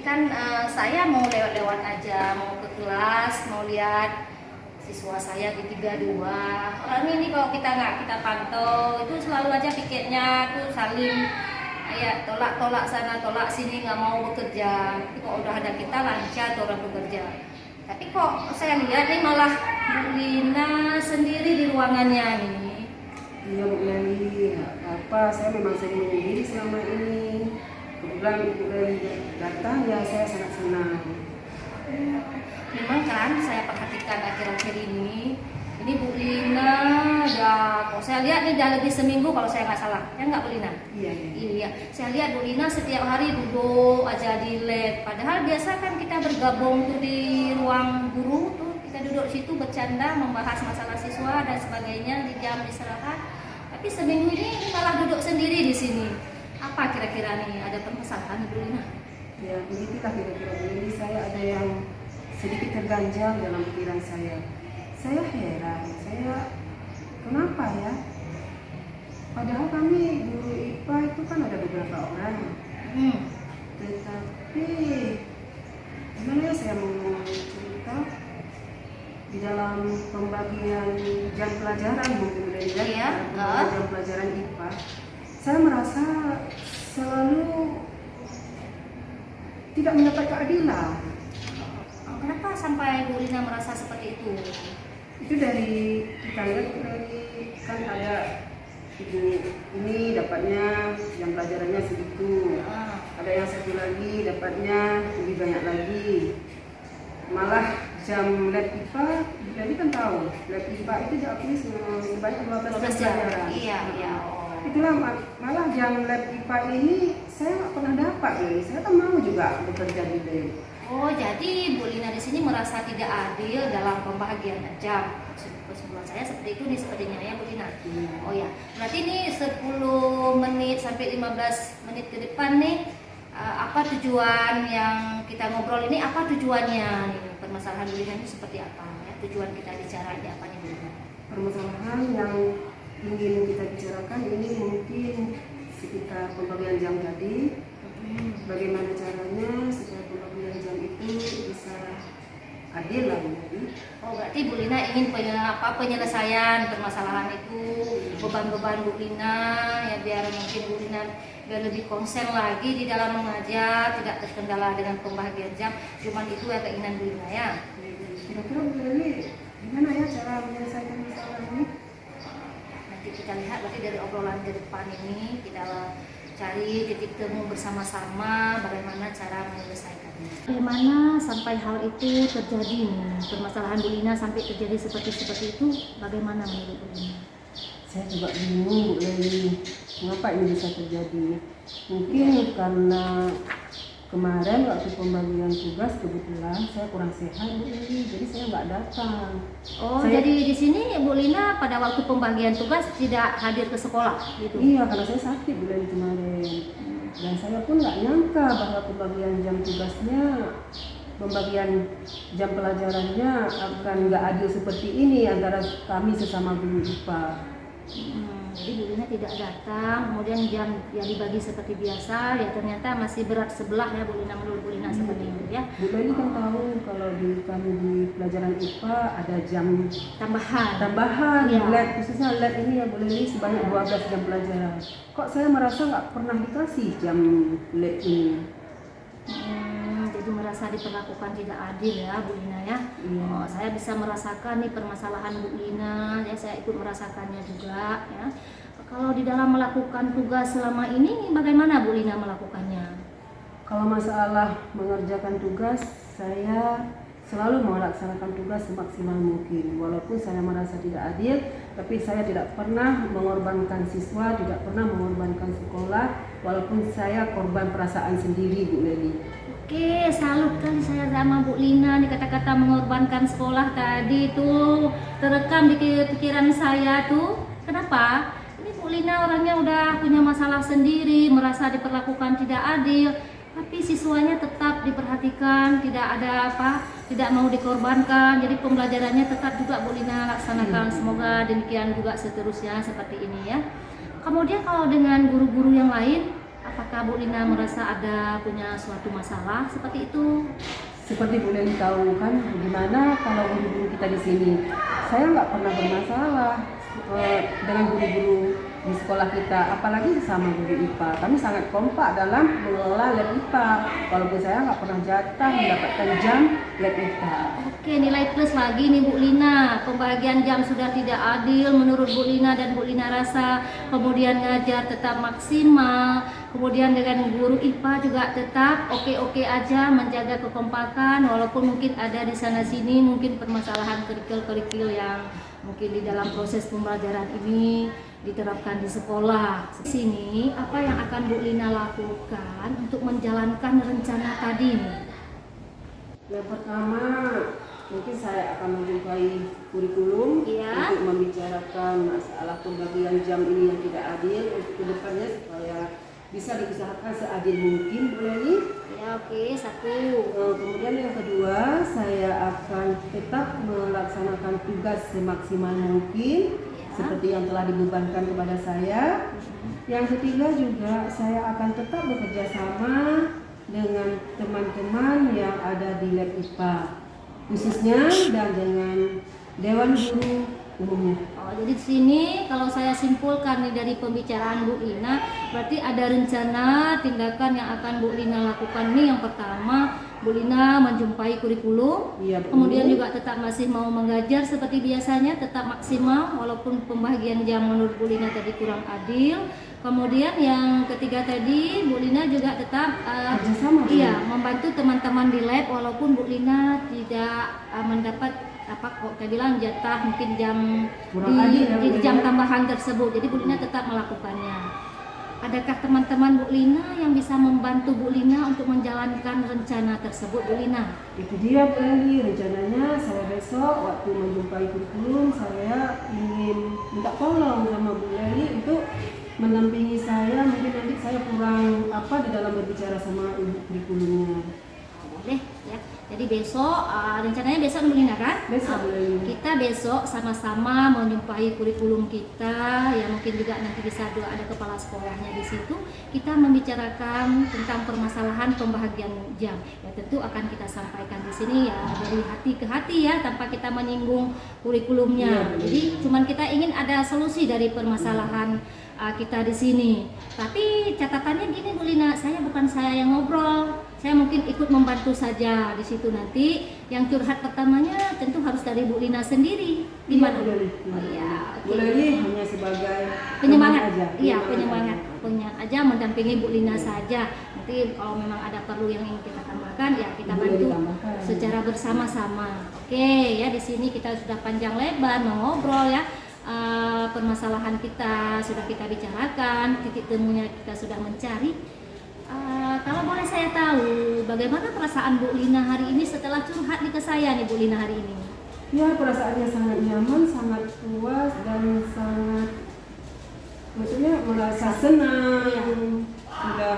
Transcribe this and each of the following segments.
kan saya mau lewat-lewat aja, mau ke kelas, mau lihat siswa saya di 32. Orang ini kalau kita pantau, itu selalu aja piketnya tuh saling kayak tolak-tolak sana, tolak sini, nggak mau bekerja. Tapi kok udah ada kita lancar tuh orang bekerja. Tapi kok saya lihat nih malah Bu Lina sendiri di ruangannya nih. Iya Bu Leli, apa saya memang sering menyendiri selama ini. Kebetulan Bu Leli datang ya saya sangat senang. Memang kan saya perhatikan akhir-akhir ini Bu Lina udah, kok saya lihat nih udah lebih seminggu kalau saya nggak salah, ya nggak Bu Lina? Iya. Iya, saya lihat Bu Lina setiap hari duduk aja di lab. Padahal biasa kan kita bergabung tuh di ruang guru tuh, kita duduk situ bercanda, membahas masalah siswa dan sebagainya di jam istirahat. Tapi seminggu ini malah duduk sendiri di sini. Apa kira-kira nih, ada permasalahan Bu Lina? Ya begitulah kira-kira Bu Leli, saya ada yang sedikit terganjal dalam pikiran saya. Saya heran, kenapa ya? Padahal kami guru IPA itu kan ada beberapa orang. Tetapi gimana ya saya mau cerita, di dalam pembagian jam pelajaran mungkin dari jam pelajaran IPA, saya merasa selalu tidak mendapat keadilan. Kenapa sampai Bu Lina merasa seperti itu? Itu dari kita lihat dari kan ada ibu ini dapatnya jam pelajarannya segitu, ada yang satu lagi dapatnya lebih banyak lagi. Malah jam lab IPA, jadi kan tahu lab IPA itu dapatnya sebanyak 12 jam pelajaran. Iya. Itulah malah jam lab IPA ini saya nggak pernah dapat, jadi saya kan mau juga bekerja di lab. Oh, jadi Bu Lina di sini merasa tidak adil dalam pembagian jam. Kesimpulan saya seperti itu nih sepertinya ya Bu Lina. Oh ya, berarti ini 10 menit sampai 15 menit ke depan nih, apa tujuan yang kita ngobrol ini, apa tujuannya nih, permasalahan Bu Lina ini seperti apa ya? Tujuan kita bicara ini apa nih Bu Lina? Permasalahan yang ingin kita bicarakan ini mungkin sekitar pembagian jam tadi. Bagaimana caranya supaya pembagian jam itu bisa adil lah Bu. Oh, berarti Bu Lina ingin penyelesaian permasalahan itu, beban-beban Bu Lina ya, biar mungkin Bu Lina biar lebih konsen lagi di dalam mengajar, tidak terkendala dengan pembagian jam. Cuman itu ya keinginan Bu Lina ya. Kira-kira Bu Lili gimana ya cara menyelesaikan masalah ini? Nanti kita lihat berarti dari obrolan ke depan ini kita cari titik temu bersama-sama bagaimana cara menyelesaikannya. Bagaimana sampai hal itu terjadi nih, permasalahan Bu Lina sampai terjadi seperti itu, bagaimana menurut Bu Lina? Saya juga bingung Bu Leli, mengapa ini bisa terjadi? Mungkin karena kemarin waktu pembagian tugas kebetulan saya kurang sehat Bu Leli, jadi saya nggak datang. Jadi di sini Bu Lina pada waktu pembagian tugas tidak hadir ke sekolah gitu? Iya, karena saya sakit Bu Leli kemarin. Dan saya pun nggak nyangka bahwa pembagian jam tugasnya, pembagian jam pelajarannya akan nggak adil seperti ini antara kami sesama guru IPA. Jadi Bu Lina tidak datang, kemudian jam yang dibagi seperti biasa, ya ternyata masih berat sebelah ya Bu Lina, menurut Bu Lina seperti itu ya. Bu Leli kan tahu kalau kami di pelajaran IPA ada jam tambahan ya. Lab, khususnya lab ini ya Bu Leli sebanyak 12 jam pelajaran. Kok saya merasa nggak pernah dikasih jam lab ini? Jadi merasa diperlakukan tidak adil ya Bu Lina ya. Saya bisa merasakan nih permasalahan Bu Lina ya, saya ikut merasakannya juga ya. Kalau di dalam melakukan tugas selama ini bagaimana Bu Lina melakukannya? Kalau masalah mengerjakan tugas, saya selalu melaksanakan tugas semaksimal mungkin. Walaupun saya merasa tidak adil, tapi saya tidak pernah mengorbankan siswa, tidak pernah mengorbankan sekolah, walaupun saya korban perasaan sendiri Bu Leli. Oke, salut kan saya sama Bu Lina nih, kata-kata mengorbankan sekolah tadi tuh terekam di pikiran saya tuh. Kenapa? Ini Bu Lina orangnya udah punya masalah sendiri, merasa diperlakukan tidak adil, tapi siswanya tetap diperhatikan, tidak mau dikorbankan. Jadi pembelajarannya tetap juga Bu Lina laksanakan. Semoga demikian juga seterusnya seperti ini ya. Kemudian kalau dengan guru-guru yang lain, Apakah Bu Lina merasa ada punya suatu masalah seperti itu? Seperti Bu Leli tahu kan bagaimana kalau guru-guru kita di sini. Saya nggak pernah bermasalah dengan guru-guru di sekolah kita, apalagi sama guru IPA. Kami sangat kompak dalam mengelola lab IPA. Walaupun saya nggak pernah jatah mendapatkan jam lab IPA. Oke, nilai plus lagi nih Bu Lina. Pembagian jam sudah tidak adil menurut Bu Lina dan Bu Lina rasa. Kemudian ngajar tetap maksimal. Kemudian dengan guru IPA juga tetap oke-oke aja, menjaga kekompakan walaupun mungkin ada di sana sini mungkin permasalahan kerikil-kerikil yang mungkin di dalam proses pembelajaran ini diterapkan di sekolah. Di sini apa yang akan Bu Lina lakukan untuk menjalankan rencana tadi nih? Yang pertama, mungkin saya akan menjumpai kurikulum Iya. untuk membicarakan masalah pembagian jam ini yang tidak adil untuk kedepannya supaya bisa diusahakan seadil mungkin, Bu Leli. Ya oke, satu. Kemudian yang kedua, saya akan tetap melaksanakan tugas semaksimal mungkin seperti yang telah dibebankan kepada saya. Yang ketiga juga, saya akan tetap bekerja sama dengan teman-teman yang ada di lab IPA khususnya dan dengan Dewan Guru umumnya. Oh, jadi di sini kalau saya simpulkan nih dari pembicaraan Bu Lina, berarti ada rencana tindakan yang akan Bu Lina lakukan nih. Yang pertama, Bu Lina menjumpai kurikulum, Iya, Bu. kemudian juga tetap masih mau mengajar seperti biasanya, tetap maksimal walaupun pembagian jam menurut Bu Lina tadi kurang adil. Kemudian yang ketiga tadi, Bu Lina juga tetap Kerjasama, Bu. iya, membantu teman-teman di lab walaupun Bu Lina tidak mendapat apa kok saya bilang jatah mungkin jam Kurang adil ya, Bu di jam Lina. tambahan tersebut. Jadi Bu Lina tetap melakukannya. Adakah teman-teman Bu Lina yang bisa membantu Bu Lina untuk menjalankan rencana tersebut, Bu Lina? Itu dia, Bu Leli. Rencananya saya besok waktu menjumpai kurikulum, saya ingin minta tolong sama Bu Leli untuk mendampingi saya. Mungkin nanti saya kurang apa di dalam berbicara sama ibu kurikulumnya. Boleh ya. Jadi besok rencananya besok Bu Lina kan? Besok, Bu Leli. Kita besok sama-sama menjumpai kurikulum kita, ya mungkin juga nanti bisa ada kepala sekolahnya di situ. Kita membicarakan tentang permasalahan pembagian jam. Ya tentu akan kita sampaikan di sini ya dari hati ke hati ya, tanpa kita menyinggung kurikulumnya. Iya, Jadi cuman kita ingin ada solusi dari permasalahan kita di sini. Tapi catatannya gini Bu Lina, bukan saya yang ngobrol. Saya mungkin ikut membantu saja di situ nanti. Yang curhat pertamanya tentu harus dari Bu Lina sendiri. Gimana? Iya, Bu Leli. Iya, Bu Leli hanya sebagai penyemangat teman aja. iya penyemangat aja, mendampingi Bu Lina saja. Nanti kalau memang ada perlu yang ingin kita tambahkan ya kita Boleh bantu ditambahkan. secara bersama-sama. Oke ya, di sini kita sudah panjang lebar mengobrol ya. Permasalahan kita sudah kita bicarakan, titik temunya kita sudah mencari. Kalau boleh saya tahu bagaimana perasaan Bu Lina hari ini setelah curhat nih ke saya nih Bu Lina hari ini? Ya, perasaannya sangat nyaman, sangat puas dan sangat maksudnya merasa senang. Iya. Sudah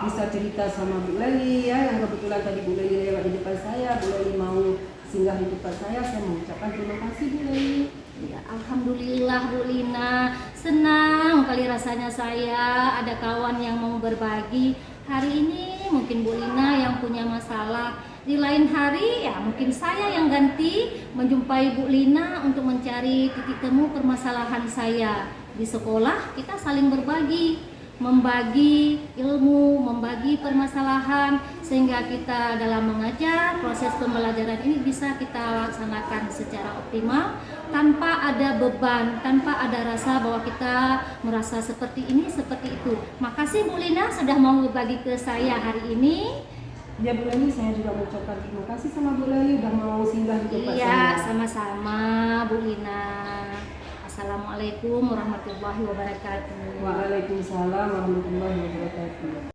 bisa cerita sama Bu Leli ya, yang kebetulan tadi Bu Leli lewat di depan saya, Bu Leli mau singgah di depan saya mengucapkan terima kasih Bu Leli. Ya, alhamdulillah Bu Lina, senang kali rasanya saya ada kawan yang mau berbagi. Hari ini mungkin Bu Lina yang punya masalah, di lain hari ya mungkin saya yang ganti menjumpai Bu Lina untuk mencari titik temu permasalahan saya. Di sekolah kita saling berbagi, membagi ilmu, membagi permasalahan, sehingga kita dalam mengajar proses pembelajaran ini bisa kita laksanakan secara optimal tanpa ada beban, tanpa ada rasa bahwa kita merasa seperti ini, seperti itu. Makasih Bu Lina sudah mau berbagi ke saya hari ini. Ya Bu Leli, saya juga mengucapkan terima kasih sama Bu Leli udah mau singgah di tempat Iya, saya. sama-sama Bu Lina. Assalamualaikum warahmatullahi wabarakatuh. Waalaikumsalam warahmatullahi wabarakatuh.